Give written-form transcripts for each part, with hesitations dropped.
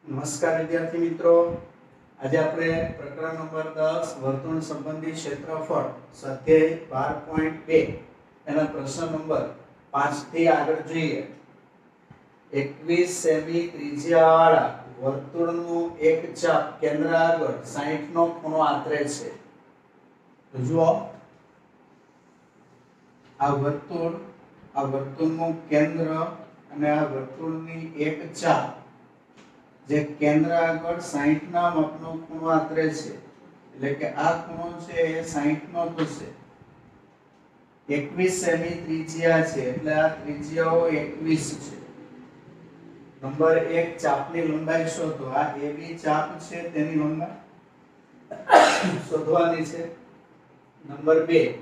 નમસ્કાર વિદ્યાર્થી મિત્રો, આજે આપણે પ્રકરણ નંબર 10 વર્તુળ સંબંધી ક્ષેત્રફળ સ્વાધ્યાય 12.2 એના પ્રશ્ન નંબર 5 થી આગળ જોઈએ. 21 સેમી ત્રિજ્યાવાળા વર્તુળનું એક ચાપ કેન્દ્ર આગળ 60 નો ખૂણો આંતરે છે. તો જુઓ, આ વર્તુળનું કેન્દ્ર અને આ વર્તુળની એક ચાપ જે કેન્દ્ર આગળ 60 ના માપનો ખૂણો આંતરે છે, એટલે કે આ ખૂણો છે એ 60 નો થશે. 21 સેમી ત્રિજ્યા છે એટલે આ ત્રિજ્યાઓ 21 છે. નંબર 1 ચાપની લંબાઈ શોધો. આ AB ચાપ છે તેની લંબાઈ શોધવાની છે. નંબર 2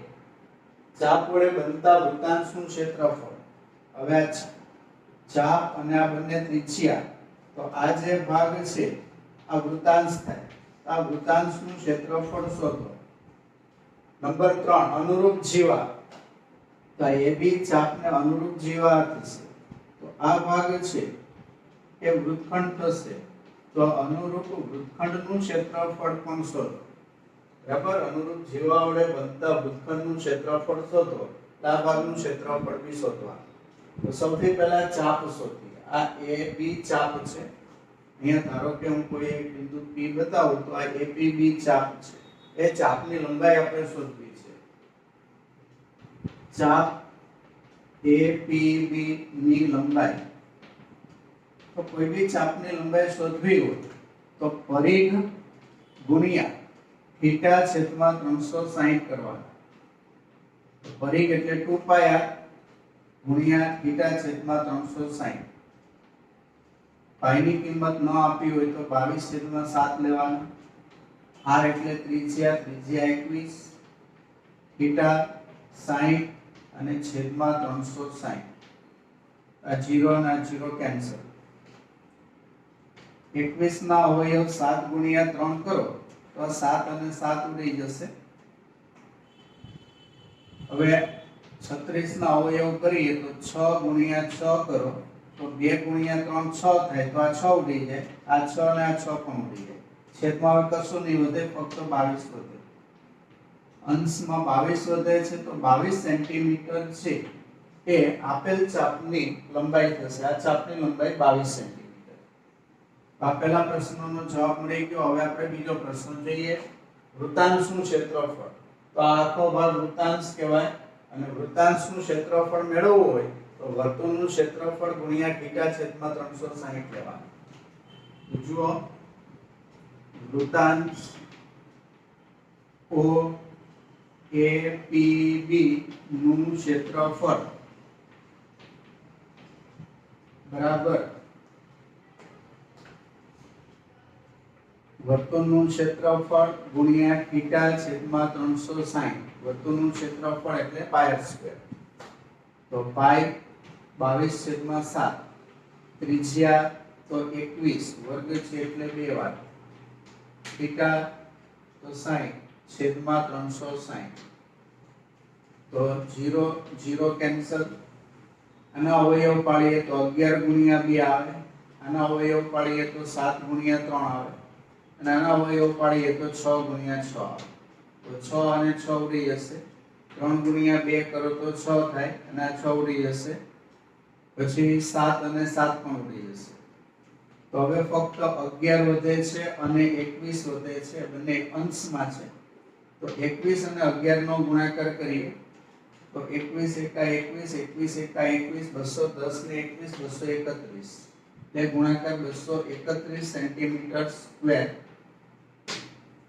ચાપ વડે બનતા વૃત્તાંશનું ક્ષેત્રફળ. હવે આ ચાપ અને આ બંને ત્રિજ્યા, તો આ જે ભાગ છે આ વૃત્તાંશ થાય. આ વૃત્તાંશનું ક્ષેત્રફળ શોધો. નંબર 3 અનુરૂપ જીવા. તો આ AB ચાપને અનુરૂપ જીવા થશે, તો આ ભાગ છે એ વૃત્તખંડ થશે, તો અનુરૂપ વૃત્તખંડનું ક્ષેત્રફળ પણ શોધો. બરાબર, અનુરૂપ જીવા વડે બનતા વૃત્તખંડનું ક્ષેત્રફળ શોધો, આ ભાગનું ક્ષેત્રફળ બી શોધવાનું. તો સૌથી પહેલા ચાપ શોધીએ. આ AB ચાપ છે. અહીંયા ધારો કે હું કોઈ એક બિંદુ P બતાવું તો આ APB ચાપ છે. એ ચાપની લંબાઈ આપણે શોધવી છે. ચાપ APB ની લંબાઈ, તો કોઈ બી ચાપની લંબાઈ શોધવી હોય તો પરિઘ ગુણ્યા θ છેદમાં 360 કરવાના. પરિઘ એટલે 2πr ગુણ્યા θ છેદમાં 360. પાઈ ની કિંમત ન આપી હોય તો 22/7 લેવાના. r એટલે ત્રિજ્યા 21, θ 60 અને છેદમાં 360. આ 0 અને 0 કેન્સલ. 21 ના અવયવ 7 ગુણ્યા 3 કરો તો 7 અને 7 ઉડી જશે. હવે 36 ના અવયવ કરીએ તો 6 ગુણ્યા 6 કરો તો 2 ગુણ્યા 3 6 થાય, તો આ 6 ઉડી જાય. આ 6 અને આ 6 પણ ઉડી જાય. છેદમાં હવે કશું નહીં વધે, ફક્ત 22 વધે. અંશમાં 22 વધે છે, તો 22 સેન્ટીમીટર છે એ આપેલ ચાપની લંબાઈ થશે. આ ચાપની લંબાઈ 22 સેન્ટીમીટર. આપેલા પ્રશ્નોનો જવાબ મળી ગયો. હવે આપણે બીજો પ્રશ્ન જોઈએ. વૃત્તાંશનું ક્ષેત્રફળ. તો આ આખો ભાગ વૃત્તાંશ કહેવાય, અને વૃત્તાંશનું ક્ષેત્રફળ મેળવવું હોય તો વર્તુળનું ક્ષેત્રફળ ગુણ્યા θ છેદમાં 360 લેવાનું. જુઓ, વૃત્તાંશ OAPB નું ક્ષેત્રફળ બરાબર વર્તુળનું ક્ષેત્રફળ ગુણ્યા θ છેદમાં 360. વર્તુળનું ક્ષેત્રફળ એટલે પાય સ્ક્વેર. તો પાય 22/7. ત્રિજ્યા તો 21, વર્ગ છે એટલે 2 વાર. θ તો 60 છેદમાં 360. તો 0 0 કેન્સલ. આના અવયવ પાડીએ તો 11 ગુણ્યા 2 આવે. આના અવયવ પાડીએ તો 7 ગુણ્યા 3 આવે. અને આના અવયવ પાડીએ તો 6 ગુણ્યા 6 આવે. તો 6 અને 6 ઉડી જશે. 3 ગુણ્યા 2 કરો તો 6 થાય, અને આ 6 ઉડી જશે. પછી 7 અને 7 પણ ઉડી જશે. તો હવે ફક્ત 11 વધે છે અને 21 વધે છે, બંને અંશમાં છે. તો 21 અને 11 નો ગુણાકાર કરીએ તો 21 * 21, 21 * 21, 210 ને 21, 231. એટલે ગુણાકાર 231 સેન્ટીમીટર સ્ક્વેર.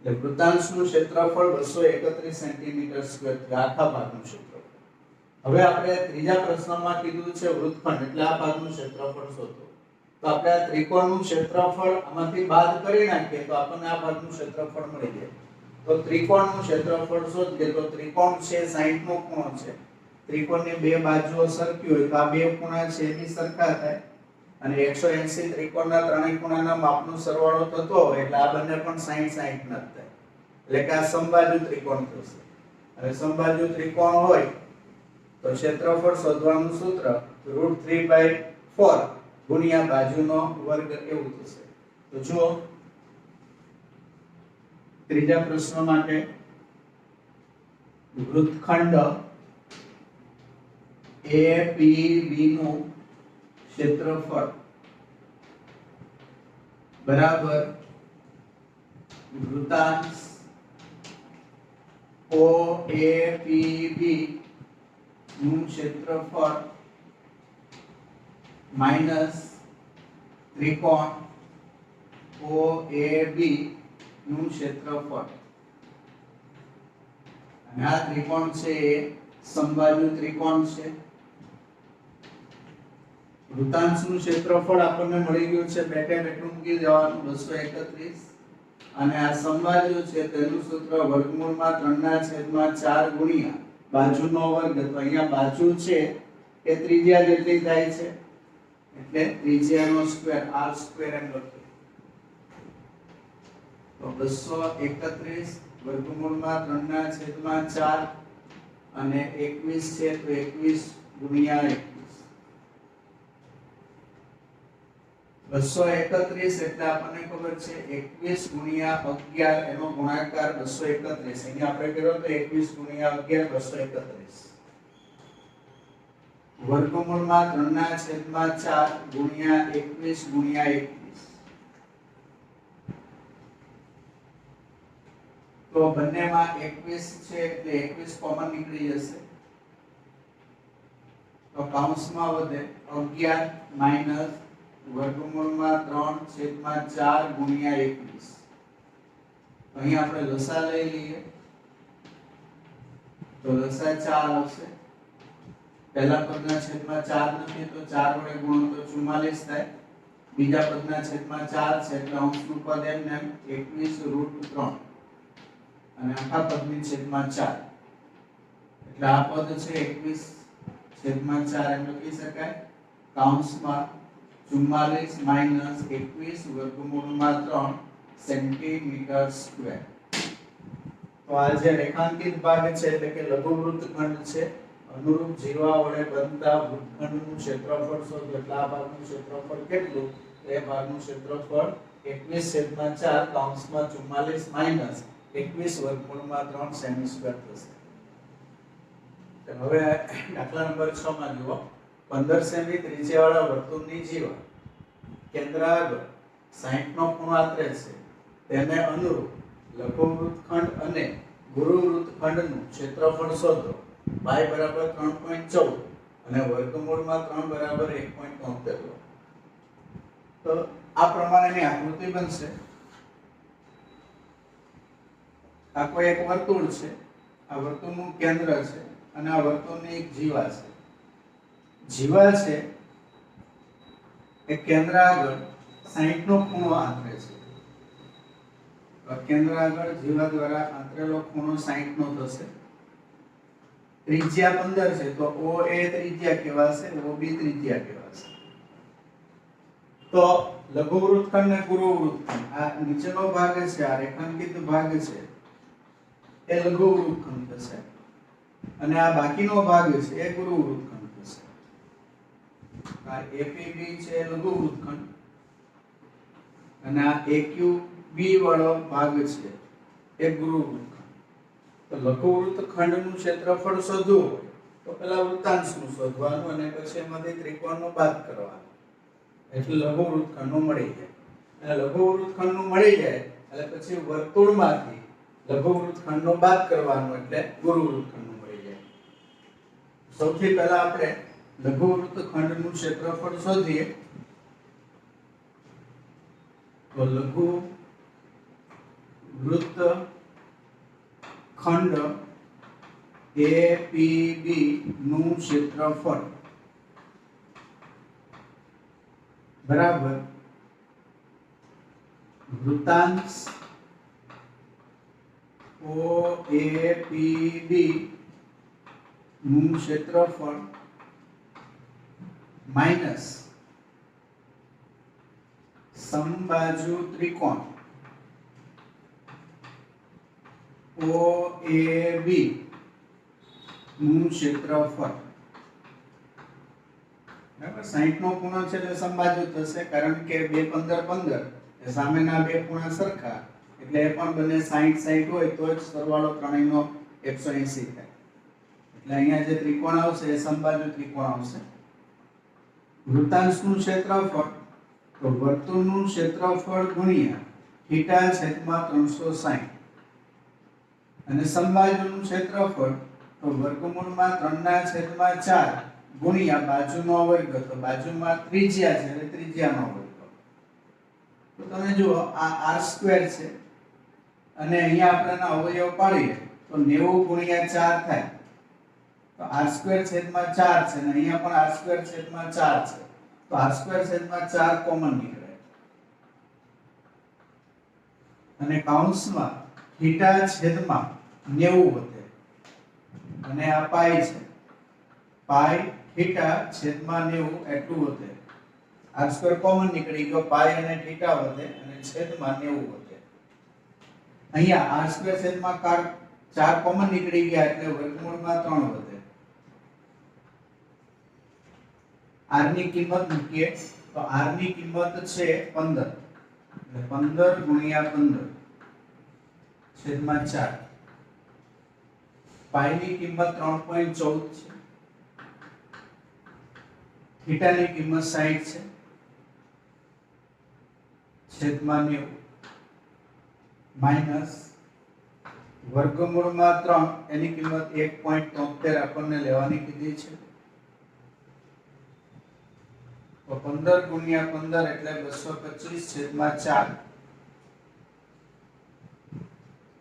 એટલે વૃત્તાંશનું ક્ષેત્રફળ 231 સેન્ટીમીટર સ્ક્વેર છે, આખા ભાગનું ક્ષેત્રફળ. હવે આપણે ત્રીજા પ્રશ્નમાં કીધું છે વૃત્તખંડ, એટલે આ ભાગનું ક્ષેત્રફળ શોધો. તો આપણે આ ત્રિકોણનું ક્ષેત્રફળ આમાંથી બાદ કરી નાખીએ તો આપણને આ ભાગનું ક્ષેત્રફળ મળી જાય. તો ત્રિકોણનું ક્ષેત્રફળ શોધીએ તો ત્રિકોણ છે 60 નો ખૂણો છે. ત્રિકોણની બે બાજુઓ સરખી હોય તો આ બે ખૂણા છે એ સરખા થાય, અને 180 ત્રિકોણના ત્રણેય ખૂણાના માપનો સરવાળો થતો હોય એટલે આ બંને પણ 60 ના થાય. એટલે કે આ સમબાજુ ત્રિકોણ થશે. અને સમબાજુ ત્રિકોણ હોય તો ક્ષેત્રફળ શોધવાનું સૂત્ર √3/4 ગુણ્યા બાજુનો વર્ગ એવું થશે. તો જુઓ ત્રીજા પ્રશ્ન માટે વૃત્તખંડ APB નું ક્ષેત્રફળ બરાબર વૃત્તાંશ OAPB નું ક્ષેત્રફળ માઈનસ ત્રિકોણ OAB નું ક્ષેત્રફળ અને આ ત્રિકોણ છે એ સમબાજુ ત્રિકોણ છે વૃત્તાંશનું ક્ષેત્રફળ આપણને મળી ગયું છે બેઠે બેઠું મૂકી દેવાનું 231 અને આ સમબાજુ છે તેનું સૂત્ર વર્ગમૂળમાં 3/4 ગુણ્યા બાજુનો વર્ગ તો અહીંયા બાજુ છે એ ત્રિજ્યા જેટલી થાય છે એટલે ત્રિજ્યાનો સ્ક્વેર r સ્ક્વેર એમ લખીએ તો 231 વર્ગમૂળમાં 3/4 અને 21 છે તો 21 ગુણ્યા 21 231 એટલે આપણને ખબર છે 21 ગુણ્યા 11 એનો ગુણાકાર 231 અહીંયા આપણે કર્યો તો 21 ગુણ્યા 11 231 વર્ગમૂળમાં 3/4 ગુણ્યા 21 ગુણ્યા 21 તો બંનેમાં 21 છે એટલે 21 કોમન નીકળી જશે તો કૌંસમાં વધે 11 માઈનસ વર્ગમૂળમાં 3/4 ગુણ્યા 21 અહીં આપણે લસા લઈ લઈએ તો લસા 4 આવશે પહેલા પદના છેદમાં 4 નથી તો 4 વડે ગુણો તો 44 થાય બીજા પદના છેદમાં 4 છે એટલે અંશનું પદ એમને 21√3 અને આખા પદની છેદમાં 4 એટલે આ પદ છે 21/4 એમ લખી શકાય કૌંસમાં 44 માઈનસ 21 વર્ગમૂળમાં 3 સેન્ટીમીટર સ્ક્વેર તો આ જે રેખાંકિત ભાગ છે એટલે કે લઘુવૃત્તખંડ છે અનુરૂપ જીવા વડે બનતા વૃત્તખંડનું ક્ષેત્રફળ શોધો એટલે આ ભાગનું ક્ષેત્રફળ કેટલું એ ભાગનું ક્ષેત્રફળ 21/4 કૌંસમાં 44 માઈનસ 21 વર્ગમૂળમાં 3 સેમી સ્ક્વેર થશે તો હવે દાખલા નંબર 6 માં જુઓ 15 સેમી ત્રિજ્યાવાળા વર્તુળની જીવા કેન્દ્ર આગળ 60 નો ખૂણો આંતરે છે તેને અનુરૂપ લઘુવૃત્તખંડ અને ગુરુવૃત્તખંડનું ક્ષેત્રફળ શોધો y બરાબર 3.14 અને વર્ગમૂળમાં 3 બરાબર 1.73 લો તો આ પ્રમાણેની આકૃતિ બનશે આ કોઈ એક વર્તુળ છે આ વર્તુળનું કેન્દ્ર છે અને આ વર્તુળની એક જીવા છે જીવા છે એ કેન્દ્ર આગળ 60 નો ખૂણો આંતરે છે કેન્દ્ર આગળ જીવા દ્વારા આંતરેલો ખૂણો 60 નો થશે ત્રિજ્યા 15 છે તો OA ત્રિજ્યા કહેવાશે OB ત્રિજ્યા કહેવાશે તો લઘુવૃત્તખંડ અને ગુરુવૃત્તખંડ આ નીચેનો ભાગ છે આ રેખાંકિત ભાગ છે એ લઘુવૃત્તખંડ થશે અને આ બાકીનો ભાગ છે એ ગુરુવૃત્તખંડ થશે આ APB છે લઘુવૃત્તખંડ અને આ AQB વાળો ભાગ છે એ ગુરુવૃત્તખંડ તો લઘુવૃત્તખંડનું ક્ષેત્રફળ શોધવું તો પહેલા વૃત્તાંશનું શોધવાનું અને પછી એમાંથી ત્રિકોણનો બાદ કરવાનો એટલે લઘુવૃત્તખંડનું મળી જાય અને લઘુવૃત્તખંડનું મળી જાય એટલે પછી વર્તુળમાંથી લઘુવૃત્તખંડનો બાદ કરવાનો એટલે ગુરુવૃત્તખંડનું મળી જાય સૌથી પહેલા આપણે લઘુવૃત્તખંડનું ક્ષેત્રફળ શોધીએ તો લઘુ વૃત્તખંડ APB નું ક્ષેત્રફળ બરાબર વૃત્તાંશ OAPB નું ક્ષેત્રફળ માઈનસ સમબાજુ ત્રિકોણ OAB નું ક્ષેત્રફળ બરાબર 60 નો ખૂણો છે એટલે સમબાજુ થશે કારણ કે 2 15 15 કે સામેના બે ખૂણા સરખા એટલે એ પણ બંને 60 60 હોય તો જ સરવાળો ત્રણેયનો 180 થાય. એટલે અહીંયા જે ત્રિકોણ આવશે એ સમબાજુ ત્રિકોણ આવશે. વૃત્તાંશનું ક્ષેત્રફળ તો વર્તુળનું ક્ષેત્રફળ ગુણ્યા θ છેદમાં 360 અને સમબાજુનું ક્ષેત્રફળ તો વર્ગમૂળમાં 3/4 ગુણ્યા બાજુનો વર્ગ તો બાજુમાં ત્રિજ્યા છે એટલે ત્રિજ્યાનો વર્ગ. તો તમે જુઓ આ r² છે અને અહીંયા આપણે અવયવ પાડીએ તો 90 ગુણ્યા 4 થાય તો r² છેદમાં 4 છે અને અહીંયા પણ r² છેદમાં 4 છે તો r² છેદમાં 4 કોમન નીકળે અને કૌંસમાં θ છેદમાં 90 વધે અને આ પાઈ છે પાઈ θ છેદમાં 90 એટલું વધે. r² કોમન નીકળી ગયો પાઈ અને θ વધે અને છેદમાં 90 વધે. અહીંયા r² છેદમાં 4 કોમન નીકળી ગયા એટલે વર્ગમૂળમાં 3 વધે. r ની કિંમત મૂકીએ તો r ની કિંમત છે 15 એટલે 15 ગુણ્યા 15 છેદમાં 4. પાઈ ની કિંમત 3.14 છે. θ ની કિંમત 60 છે છેદમાં 90 માઈનસ વર્ગમૂળમાં 3 એની કિંમત 1.73 આપણને લેવાની કીધી છે. તો 15 ગુણ્યા 15 એટલે 225 છેદમાં 4.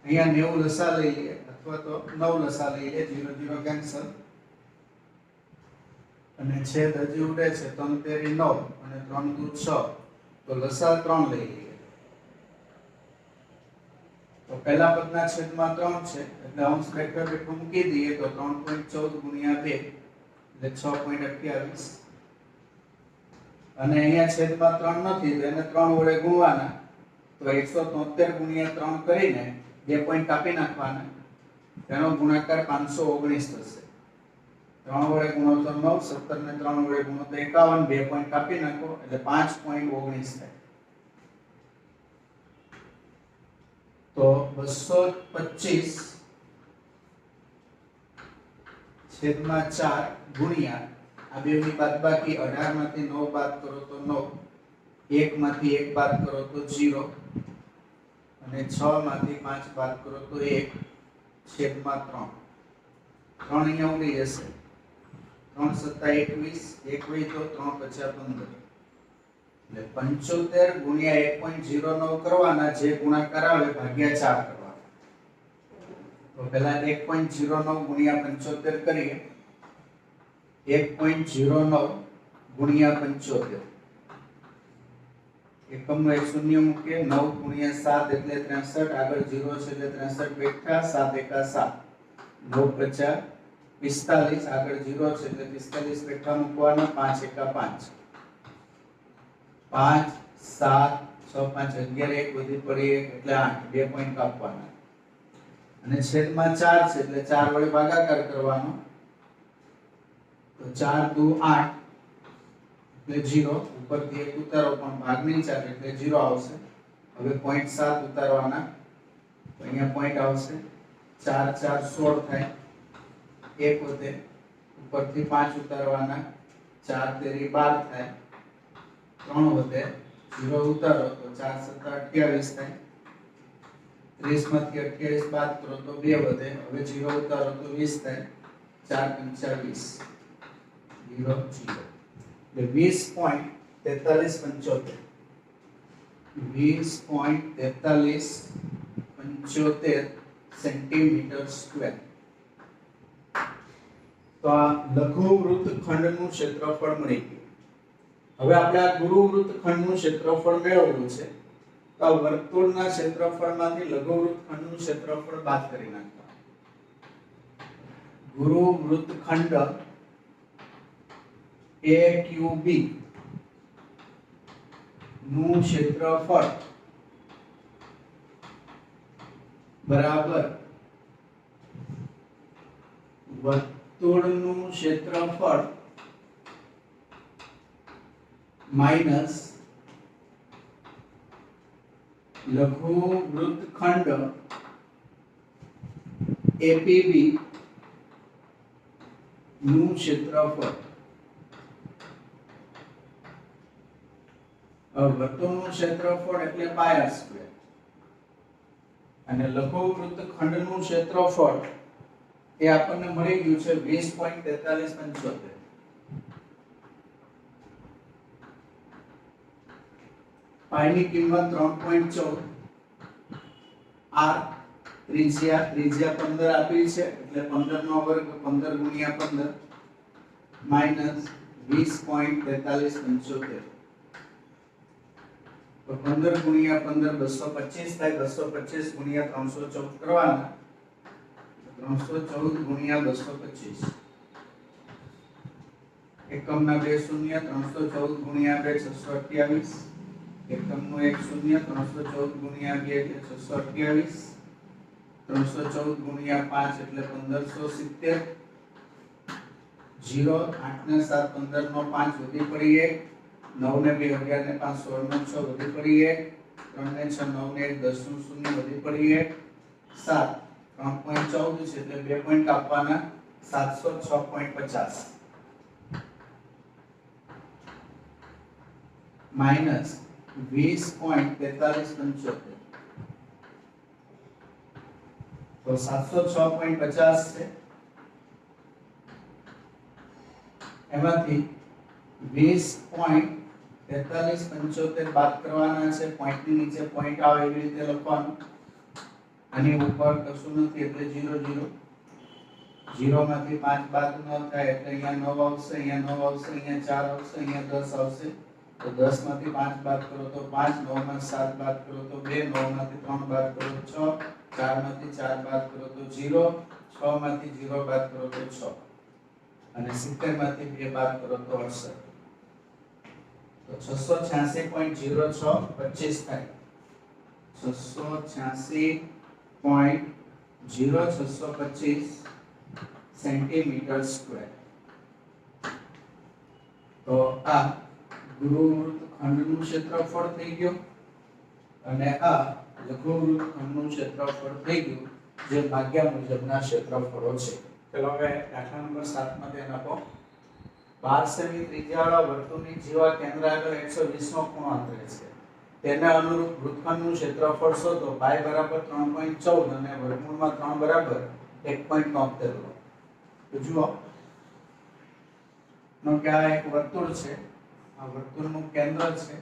અહીંયા 90 લસા લઈ લઈએ અથવા તો 9 લસા લઈ લઈએ 0 0 કેન્સલ અને છેદ હજી ઉડે છે 3 તેરી 9 અને 3 દુ 6 તો લસા 3 લઈ લઈએ. તો પહેલા પદના છેદમાં 3 છે એટલે અંશ વેક્ટર બેઠું મૂકી દઈએ તો 3.14 ગુણ્યા 2 એટલે 6.28 અને અહીંયા છેદમાં 3 નથી તો એને 3 વડે ગુણવાના તો 173 ગુણ્યા 3 કરીને 2 પોઈન્ટ કાપી નાખવાના તેનો ગુણાકાર 519 થશે. 3 વડે ગુણો તો 9 17 ને 3 વડે ગુણો તો 51 2 પોઈન્ટ કાપી નાખો એટલે 5.19 થાય. તો 225 છેદમાં 4 ગુણ્યા આ બેની બાદબાકી 18 માંથી 9 બાદ કરો તો 9 1 માંથી 1 બાદ કરો તો 0 અને 6 માંથી 5 બાદ કરો તો 1 છેદમાં 3 અહીંયા ઉડી જશે 3 સત્તા 21 1 વઈ તો 3 પચા 15 એટલે 75 ગુણ્યા 1.09 કરવાના જે ગુણાકાર આવે ભાગ્યા 4 કરવાના. તો પહેલા 1.09 ગુણ્યા 75 કરીએ 1.09 ગુણ્યા 75 એકમનો એક શૂન્ય મૂકીએ 9 ગુણ્યા 7 એટલે 63 આગળ 0 છે એટલે 63 બેઠા 7 એકા 7 9 પચા 45 આગળ 0 છે એટલે 45 બેઠા મૂકવાના 5 એકા 5 5 7 6 5 11 1 વધી પડી 1 એટલે 8 2 પોઈન્ટ કાપવાના અને છેદમાં 4 છે એટલે 4 વડે ભાગાકાર કરવાનો તો 4 દુ 8 એટલે 0 ઉપરથી 1 ઉતારો પણ ભાગની 4 એટલે 0 આવશે. હવે 0.7 ઉતારવાના તો અહીંયા પોઈન્ટ આવશે 4 4 16 થાય 1 વધે ઉપરથી 5 ઉતારવાના 4 તેરી 12 થાય 3 વધે 0 ઉતારો તો 4 સત્તા 28 થાય 30 માંથી 28 બાદ કરો તો 2 વધે હવે 0 ઉતારો તો 20 થાય 4 પંચા 20 0 0 એટલે 20.4375 20.4375 સેન્ટીમીટર સ્ક્વેર. તો આ લઘુ વૃત્તખંડનું ક્ષેત્રફળ મળી ગયું. હવે આપણે આ ગુરુ વૃત્તખંડનું ક્ષેત્રફળ મેળવવું છે તો આ વર્તુળના ક્ષેત્રફળમાંથી લઘુ વૃત્તખંડનું ક્ષેત્રફળ બાદ કરી નાખવાનું. ગુરુ વૃત્તખંડ AQB નું ક્ષેત્રફળ બરાબર વર્તુળનું ક્ષેત્રફળ માઈનસ લઘુ વૃત્તખંડ એપીબી નું ક્ષેત્રફળ વર્તુળનું ક્ષેત્રફળ એટલે પાય આર સ્ક્વેર અને લઘુ વૃત્તખંડનું ક્ષેત્રફળ એ આપણને મળી ગયું છે 20.4375. પાયની કિંમત 3.14, આર ત્રિજ્યા 15 આપી છે એટલે 15 નો વર્ગ 15 ગુણ્યા 15 માઈનસ 20.4375. તો 15 ગુણ્યા 15 225 થાય, 225 ગુણ્યા 314 કરવાના, 314 ગુણ્યા 225 એકમના 2 શૂન્ય, 314 ગુણ્યા 2 628, એકમનો 1 શૂન્ય, 314 ગુણ્યા 2 એટલે 628, 314 ગુણ્યા 5 એટલે 1570, 0 8 ને 7 15 નો 5 વધી પડી 1, 9 ને 2 11 ને 5 16 નો 6 વધી પડી 1, 3 ને 6 9 ને 1 10 નું 0 વધી પડી 1, 7 3.14 છે એટલે 2 પોઈન્ટ આપવાના, 706.50 માઈનસ 20.4375. તો 706.50 છે, એમાંથી 20.4375 બાદ કરવાના છે. પોઈન્ટ ની નીચે પોઈન્ટ આવે એવી રીતે લખવાનું, આની ઉપર કશું નથી એટલે 0 0, 0 માંથી 5 બાદ ન થાય એટલે અહીંયા 9 આવશે, અહીંયા 9 આવશે, અહીંયા 4 આવશે, અહીંયા 10 આવશે. તો 10 માંથી 5 બાદ કરો તો 5, 9 માંથી 7 બાદ કરો તો 2, 9 માંથી 3 બાદ કરો તો 6, 4 માંથી 4 બાદ કરો તો 0, 6 માંથી 0 બાદ કરો તો 6 અને 70 માંથી 2 બાદ કરો તો 68. તો 686.0625 થાય, 686.0625 સેન્ટીમીટર સ્ક્વેર. તો આ ગુરુ વૃત્તખંડનું ક્ષેત્રફળ થઈ ગયું અને આ લઘુ વૃત્તખંડનું ક્ષેત્રફળ થઈ ગયું, જે ભાગ્યા મુજબના ક્ષેત્રફળો છે. ચલો હવે દાખલા નંબર 7 માં ધ્યાન આપો. 12 સેમી ત્રિજ્યાવાળા વર્તુળની જીવા કેન્દ્ર આગળ 120 નો ખૂણો આંતરે છે. તેના અનુરૂપ વૃત્તખંડનું ક્ષેત્રફળ શોધો. પાય બરાબર 3.14 અને વર્ગમૂળમાં 3 બરાબર 1.73 લો. તો જુઓ નો કે આ એક વર્તુળ છે, આ વર્તુળનું કેન્દ્ર છે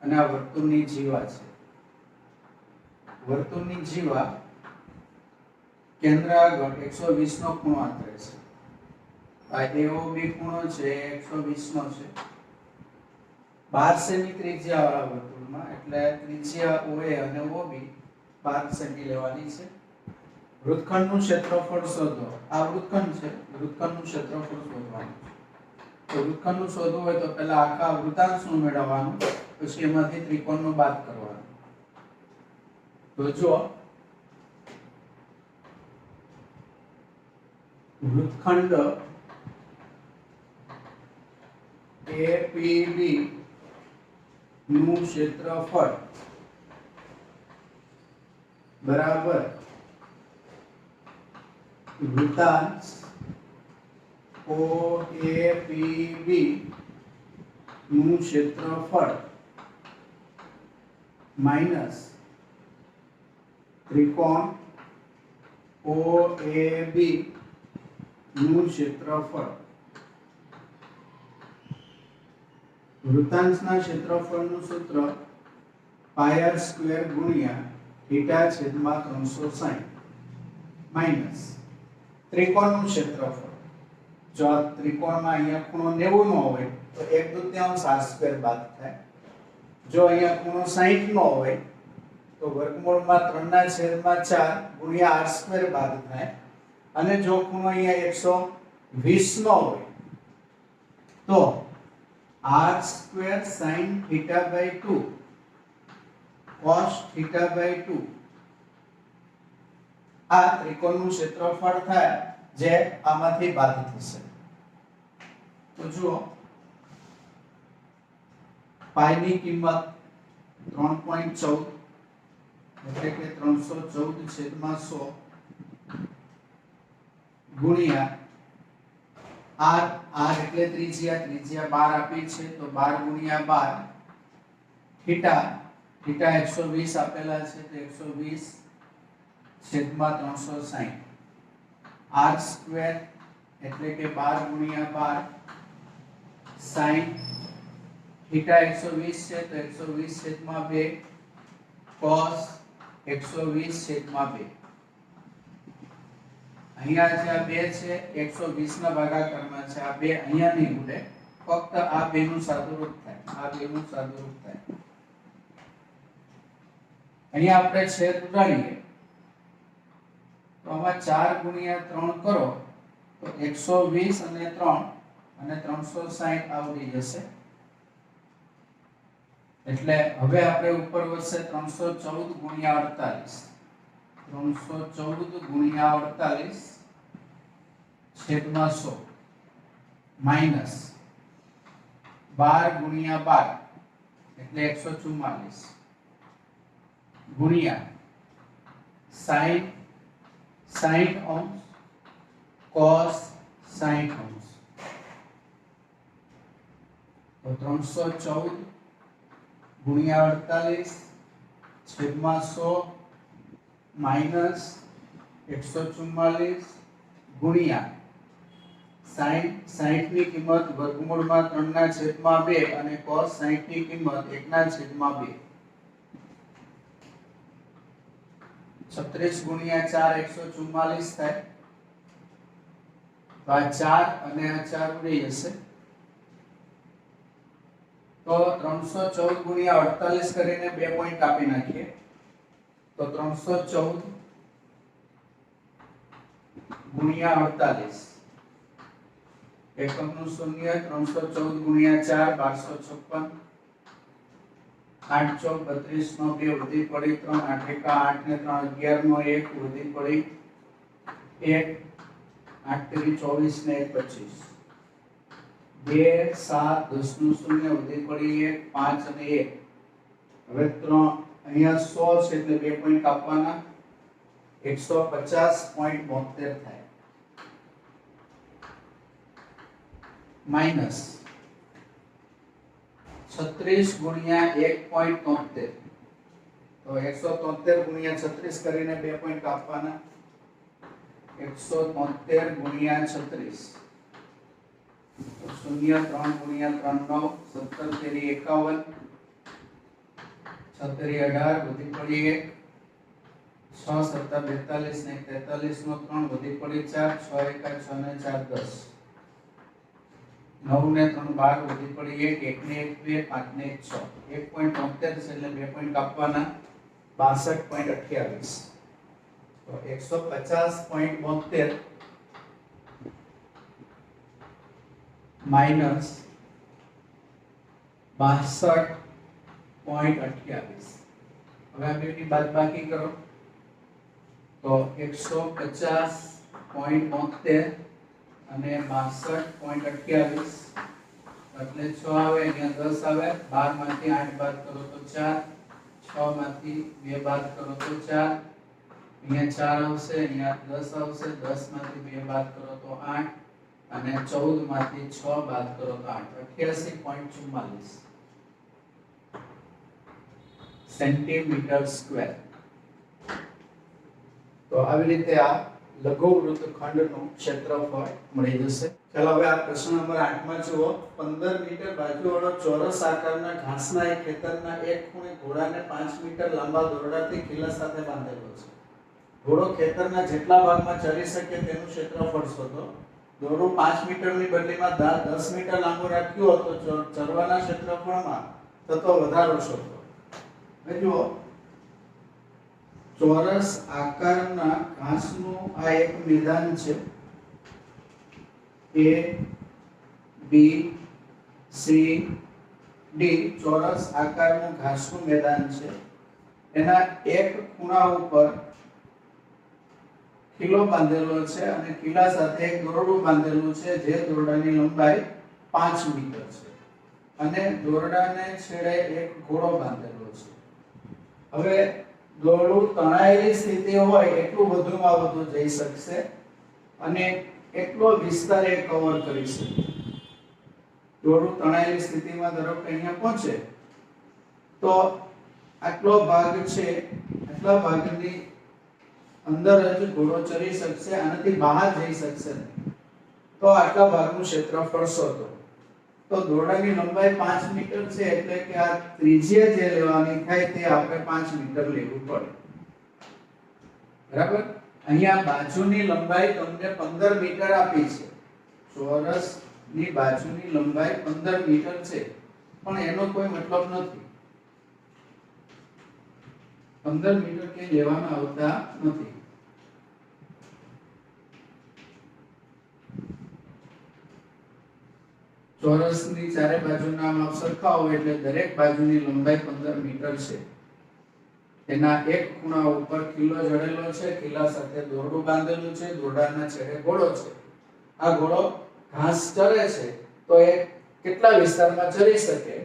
અને આ વર્તુળની જીવા છે. વર્તુળની જીવા કેન્દ્ર આગળ 120 નો ખૂણો આંતરે છે. આ AOB ખૂણો છે 120 નો છે. 12 સેમી ત્રિજ્યાવાળા વર્તુળમાં એટલે ત્રિજ્યા OA અને OB 12 સેમી લેવાની છે. વૃત્તખંડનું ક્ષેત્રફળ શોધો. આ વૃત્તખંડ છે, વૃત્તખંડનું ક્ષેત્રફળ શોધવાનું છે. તો વૃત્તખંડનું શોધવું હોય તો પહેલા આખા વૃત્તાંશનું મેળવવાનું, પછી એમાંથી ત્રિકોણનું બાદ કરવાનું. તો જો વૃત્તખંડ APB નું ક્ષેત્રફળ બરાબર વૃત્તાંશ OAPB નું ક્ષેત્રફળ માઈનસ ત્રિકોણ OAB નું ક્ષેત્રફળ. વૃત્તાંશના ક્ષેત્રફળનું સૂત્ર પાય આર સ્ક્વેર ગુણ્યા થીટા છેદમાં 360 માઈનસ ત્રિકોણનું ક્ષેત્રફળ. જો આ ત્રિકોણમાં અહીંયા ખૂણો 90 નો હોય તો 1/2 આર સ્ક્વેર બાદ થાય. જો અહીંયા ખૂણો 60 નો હોય તો વર્ગમૂળમાં 3/4 ગુણ્યા આર સ્ક્વેર બાદ થાય. અને જો ખૂણો અહીંયા 120 નો હોય તો r square sin theta by 2 cos theta by 2 આ ત્રિકોણનું ક્ષેત્રફળ થાય, જે આમાંથી બાદ થશે. તો જુઓ પાય ની કિંમત 3.14, એટલે કે 314/100 ગુણ્યા r એટલે ત્રિજ્યા 12 આપી છે તો 12 ગુણ્યા 12 થીટા 120 આપેલા છે તો 120/360 r સ્ક્વેર એટલે કે 12 ગુણ્યા 12 sin થીટા 120 છે તો 120/2 cos 120/2 અહીંયા જે આ 2 છે 120 ના ભાગાકારમાં છે આ 2 અહીંયા નહીં ઉડે ફક્ત આ 2 નું સાદુરૂપ થાય અહીંયા આપણે છેદ ઉડાડીએ તો આમાં 4 ગુણ્યા 3 કરો તો 120 અને 3 અને 360 આવડી જશે એટલે હવે આપણે ઉપર વધશે 314/48 314/48/100 માઈનસ 12/12 એટલે 144 ગુણ્યા sin 60 અંશ cos 60 અંશ તો 314/48/100 માઈનસ 144 ગુણ્યા sin 60 ની કિંમત વર્ગમૂળમાં 3/2 અને cos 60 ની કિંમત 1/2 36 ગુણ્યા 4 144 થાય તો આ 4 અને આ 4 ઉડી જશે તો 314 ગુણ્યા 48 કરીને 2 પોઈન્ટ કાપી નાખીએ તો 314 ગુણ્યા 48 એકમનું શૂન્ય 314 ગુણ્યા 4 1256 8 ચોક 32 નો 2 વધી પડી 3 8 એકા 8 ને 3 11 નો 1 વધી પડી 1 8 3 24 ને 1 25 2 7 10 નું શૂન્ય વધી પડી 1 5 અને 1 હવે 3 અહીંયા 100 છે એટલે 2 પોઈન્ટ કાપવાના 150.72 થાય માઈનસ 36 ગુણ્યા 1.73 તો 173 ગુણ્યા 36 કરીને 2 પોઈન્ટ કાપવાના 173 ગુણ્યા 36 શૂન્ય 3 ગુણ્યા 3 9 17 તેરી 51 છત્રી 18 વધી પડી 1 6 7 42 ને 43 નો 3 વધી પડી 4 6 એકા 6 ને 4 10 9 ને 3 12 વધી પડી 1 1 ને 1 2 5 ને 6 1.73 છે એટલે 2 પોઈન્ટ કાપવાના 62.28 તો 150.72 માઈનસ 62.28 હવે આ બેની બાદબાકી કરો તો 150.72 અને 62.28 એટલે 6 આવે અહીંયા 10 આવે 12 માંથી 8 બાદ કરો તો 4 6 માંથી 2 બાદ કરો તો 4 અહીંયા 4 આવશે અહીંયા 10 આવશે 10 માંથી 2 બાદ કરો તો 8 અને 14 માંથી 6 બાદ કરો તો 8 88.44 સેન્ટીમીટર સ્ક્વેર તો આવી રીતે આ લઘુ વૃત્તખંડનું ક્ષેત્રફળ મળી જશે ચાલો હવે આ પ્રશ્ન નંબર 8 માં જુઓ 15 મીટર બાજુવાળો ચોરસ આકારના ઘાસના એક ખેતરના એક ખૂણે ઘોડાને 5 મીટર લાંબા દોરડાથી ખીલા સાથે બાંધેલો છે ઘોડો ખેતરના જેટલા ભાગમાં ચરી શકે તેનું ક્ષેત્રફળ શોધો દોરડું 5 મીટરની બદલીમાં 10 મીટર લાંબુ રાખ્યું હતો ચરવાના ક્ષેત્રફળમાં થતો વધારો શોધો હવે જુઓ ચોરસ આકારના ઘાસનું આ એક મેદાન છે A B C D ચોરસ આકારનું ઘાસનું મેદાન છે એના એક ખૂણા ઉપર કિલો બાંધેલો છે અને કિલા સાથે એક દોરડું બાંધેલું છે જે દોરડાની લંબાઈ 5 મીટર છે અને દોરડાને છેડે એક ઘોડો બાંધેલો છે હવે દોરડું તણાયેલી સ્થિતિ હોય એટલું વધુમાં વધુ જઈ શકશે અને એટલો વિસ્તાર એ કવર કરી શકે. દોરડું તણાયેલી સ્થિતિમાં ધારો કે અહીંયા પહોંચે તો આટલો ભાગ છે, આટલા ભાગની અંદર જ ઘોડો ચરી શકશે, આનાથી બહાર જઈ શકશે નહીં. તો આટલા ભાગનું ક્ષેત્રફળ શોધો. તો દોરડાની લંબાઈ 5 મીટર છે એટલે કે આ ત્રિજ્યા જે લેવાની થાય તે આપણે 5 મીટર લેવું પડે. બરાબર? અહીંયા બાજુની લંબાઈ તમને 15 મીટર આપી છે. ચોરસની બાજુની લંબાઈ 15 મીટર છે, પણ એનો કોઈ મતલબ નથી. 15 મીટર કે લેવામાં આવતા નથી. ચોરસની ચારે બાજુના માપ સરખા હોય એટલે દરેક બાજુની લંબાઈ 15 મીટર છે. એના એક ખૂણા ઉપર કિલ્લો જડેલો છે, કિલ્લા સાથે દોરડું બાંધેલું છે, દોરડાના છેડે ઘોડો છે. આ ઘોડો ઘાસ ચરે છે તો એ કેટલા વિસ્તારમાં ચરી શકે?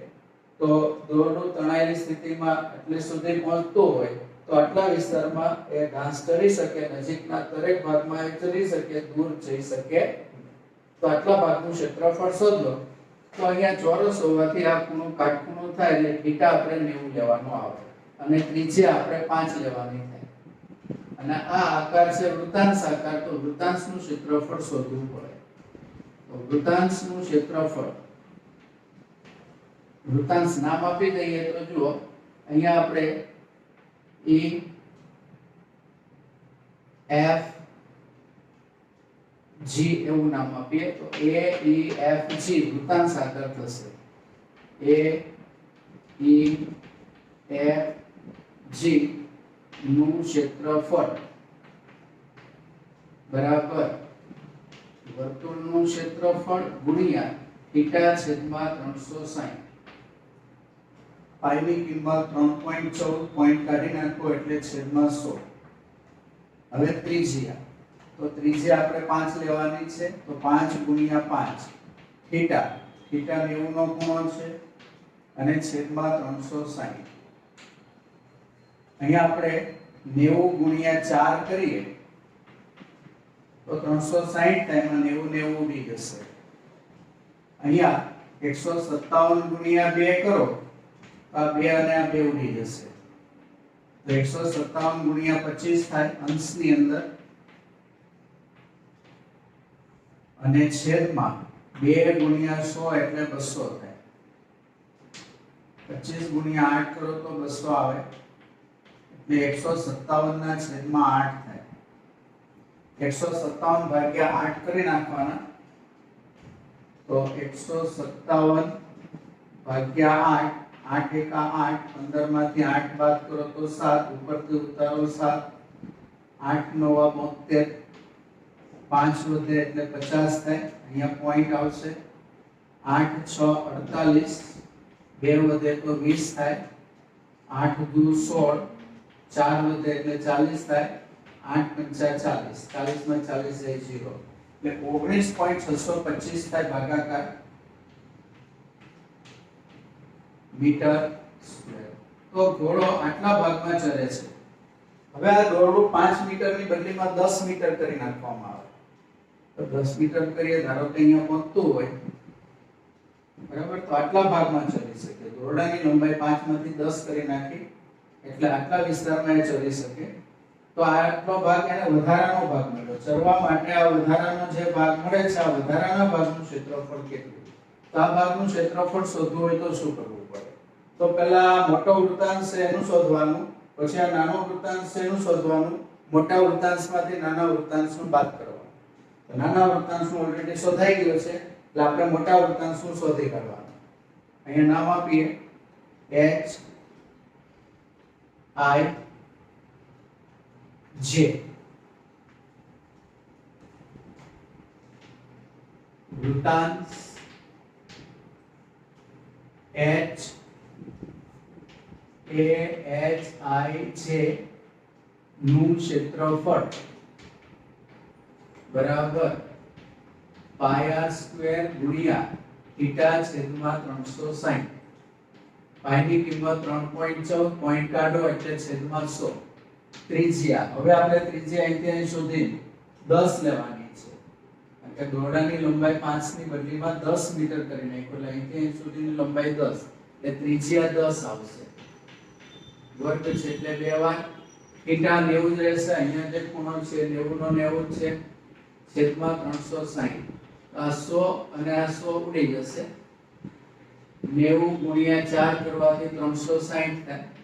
તો દોરડું તણાયેલી સ્થિતિમાં એટલે સુધી પહોંચતું હોય તો આટલા વિસ્તારમાં એ ઘાસ ચરી શકે, નજીકના દરેક ભાગમાં એ ચરી શકે, દૂર જઈ શકે. તો આટલા ભાગનું ક્ષેત્રફળ શોધો. તો અહીંયા ચોરસ હોવાથી આ ખૂણો કાટખૂણો થાય એટલે થીટા આપણે 90 લેવાનો આવે અને ત્રિજ્યા આપણે 5 લેવાની થાય. અને આ આકાર છે વૃત્તાંશ આકાર, તો વૃત્તાંશનું ક્ષેત્રફળ શોધવું પડે. તો વૃત્તાંશનું ક્ષેત્રફળ, વૃત્તાંશ નામ આપી દઈએ તો જુઓ અહીંયા આપણે E F G એવું નામ આપીએ તો A E F G વૃત્તાંશ આકાર થશે. A E F G નું ક્ષેત્રફળ બરાબર વર્તુળનું ક્ષેત્રફળ ગુણ્યા થીટા છેદમાં 360. પાઈની કિંમત 3.14 પોઈન્ટ કાઢી નાખો એટલે છેદમાં 100. હવે ત્રિજ્યા, તો ત્રિજ્યા આપણે 5 લેવાની છે તો 5 ગુણ્યા 5 થીટા, થીટા 90 નો ખૂણો છે અને છેદમાં 360. અહીંયા આપણે 90 ગુણ્યા 4 કરીએ તો 360 થાય, એમાં 90 ઉડી જશે. અહીંયા 157 ગુણ્યા 2 કરો આ 2 અને આ 2 ઉડી જશે. તો 157 ગુણ્યા 25 થાય અંશની અંદર અને છેદમાં 2 ગુણ્યા 100 એટલે 200 થાય. 25 ગુણ્યા 8 કરો તો 200 આવે એટલે 157 ના છેદમાં 8 થાય. 157 ભાગ્યા 8 કરી નાખવાના તો 157 ભાગ્યા 8, 8 એકા 8, 15 માંથી 8 બાદ કરો તો 7, ઉપરથી ઉતારો 7, 8 નવા 72, 5 વધે એટલે 50 થાય. અહીંયા પોઈન્ટ આવશે. 8 6 48, 2 વધે તો 20 થાય. 8 દુ 16, 4 વધે એટલે 40 થાય. 8 પંચા 40, 40 માં 40 જાય 0 એટલે 19.625 થાય ભાગાકાર મીટર સ્ક્વેર. તો ઘોડો આટલા ભાગમાં ચરે છે. હવે આ દોરડું 5 મીટરની બદલીમાં 10 મીટર કરી નાખવામાં આવે તો 10 મીટર કરીએ, ધારો કે અહીંયા પહોંચતું હોય બરાબર, તો આટલા ભાગમાં ચરી શકે. દોરડાની લંબાઈ 5 માંથી 10 કરી નાખી એટલે આટલા વિસ્તારમાં એ ચરી શકે. તો આટલો ભાગ એને વધારાનો ભાગ મળ્યો. ચરવા માટે આ વધારાનો જે ભાગ મળે છે, આ વધારાના ભાગનું ક્ષેત્રફળ કેટલું? તો આ ભાગનું ક્ષેત્રફળ શોધવું હોય તો શું કરવું પડે? તો પહેલા મોટો વૃત્તાંશ છે એનું શોધવાનું, પછી આ નાનો વૃત્તાંશ છે એનું શોધવાનું, મોટા વૃત્તાંશમાંથી નાના વૃત્તાંશનું બાદ કરવાનું. તો નાના વૃત્તાંશનું ઓલરેડી શોધાઈ ગયું છે એટલે આપણે મોટા વૃત્તાંશનું શોધી કાઢવાનું. અહીંયા નામ આપીએ H I J. વૃત્તાંશ H A H I J નું ક્ષેત્રફળ બરાબર પાય r સ્ક્વેર ગુણ્યા થીટા છેદમાં 360. પાઈ ની કિંમત 3.14 પોઈન્ટ કાઢો એટલે છેદમાં 100 ત્રિજ્યા હવે આપણે ત્રિજ્યા અહીંથી અહીં સુધી 10 લેવાની છે કારણ કે દોરડાની લંબાઈ 5 ની બદલીમાં 10 મીટર કરી નાખ્યો એટલે અહીંથી અહીં સુધીની લંબાઈ 10 એટલે ત્રિજ્યા 10 આવશે વર્ગ છે એટલે 2 વાર થીટા 90 જ રહેશે અહીંયા જે ખૂણો છે 90 નો 90 છે છેદમાં 360 આ 100 અને આ 100 ઉડી જશે 90 ગુણ્યા 4 કરવાથી 360 થાય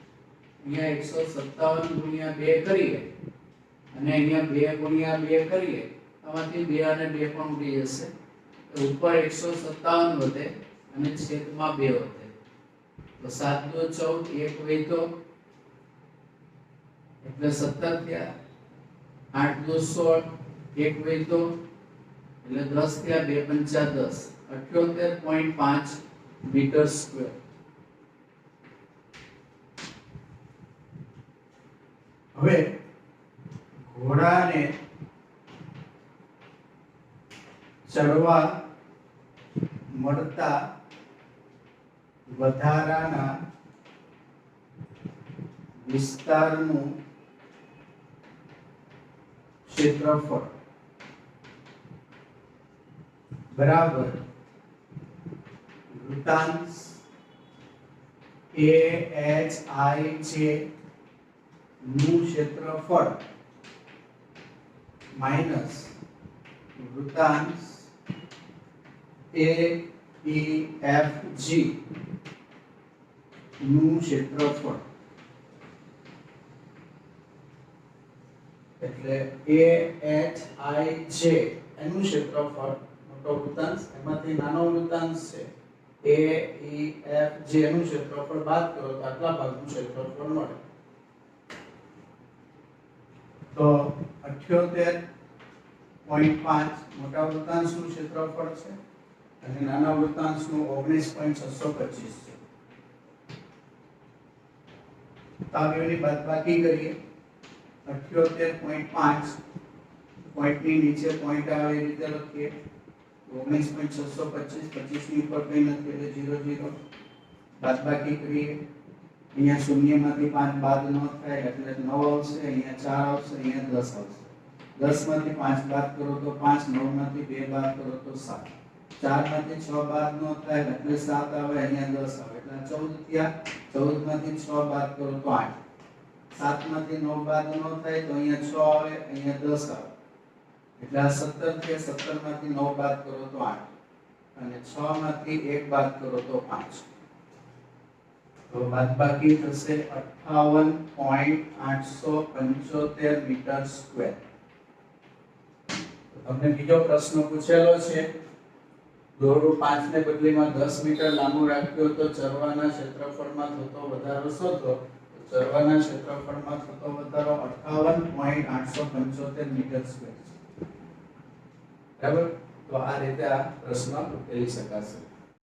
અહીંયા 157 ગુણ્યા 2 કરીએ અને અહીંયા 2 ગુણ્યા 2 કરીએ આમાંથી 2 અને 2 પણ ઉડી જશે તો ઉપર 157 વધે અને છેદમાં 2 વધે તો 7 દુ 14 1 વધ્યો એટલે 17 થયા 8 દુ 16 1 વધ્યો એટલે 10 થયા 2 પંચા 10 78.5 मीटर स्क्वायर હવે ઘોડાને ચડવા મળતા વધારાના વિસ્તારનું ક્ષેત્રફળ બરાબર વૃત્તાંશ AHIJ નું ક્ષેત્રફળ માઈનસ વૃત્તાંશ AEFG નું ક્ષેત્રફળ એટલે AHIJ એનું ક્ષેત્રફળ મોટો વૃત્તાંશ એમાંથી નાનો વૃત્તાંશ છે AEFG નું ક્ષેત્રફળ બાદ કરો તો આટલા ભાગનું ક્ષેત્રફળ મળે તો 78.5 મોટા વૃત્તાંશનું ક્ષેત્રફળ છે અને નાના વૃત્તાંશનું 19.625 છે તો આ બેની બાદબાકી કરીએ 78.5 પોઈન્ટની નીચે પોઈન્ટ આવે એ રીતે લખીએ 19.625 25 ની ઉપર કઈ નથી એટલે 00 બાદબાકી કરીએ અહીંયા શૂન્યમાંથી 5 બાદ ન થાય એટલે 9 આવશે અહીંયા 4 આવશે અહીંયા 10 આવશે 10 માંથી 5 બાદ કરો તો 5 9 માંથી 2 બાદ કરો તો 7 4 માંથી 6 બાદ ન થાય એટલે 7 આવે અહીંયા 10 આવે એટલે 14 થયા 14 માંથી 6 બાદ કરો તો 8 7 માંથી 9 બાદ ન થાય તો અહીંયા 6 આવે અહીંયા 10 આવે એટલે આ 17 છે 17 માંથી 9 બાદ કરો તો 8 અને 6 માંથી 1 બાદ કરો તો 5 તો બાદબાકી થશે 58.875 મીટર સ્ક્વેર તમને બીજો પ્રશ્ન પૂછેલો છે દોરડું 5 ને બદલીમાં 10 મીટર લાંબુ રાખ્યો તો ચરવાના ક્ષેત્રફળમાં થતો વધારો શોધો ચરવાના ક્ષેત્રફળમાં થતો વધારો 58.875 મીટર સ્ક્વેર છે બરાબર તો આ રીતે આ પ્રશ્ન ઉકેલી શકાશે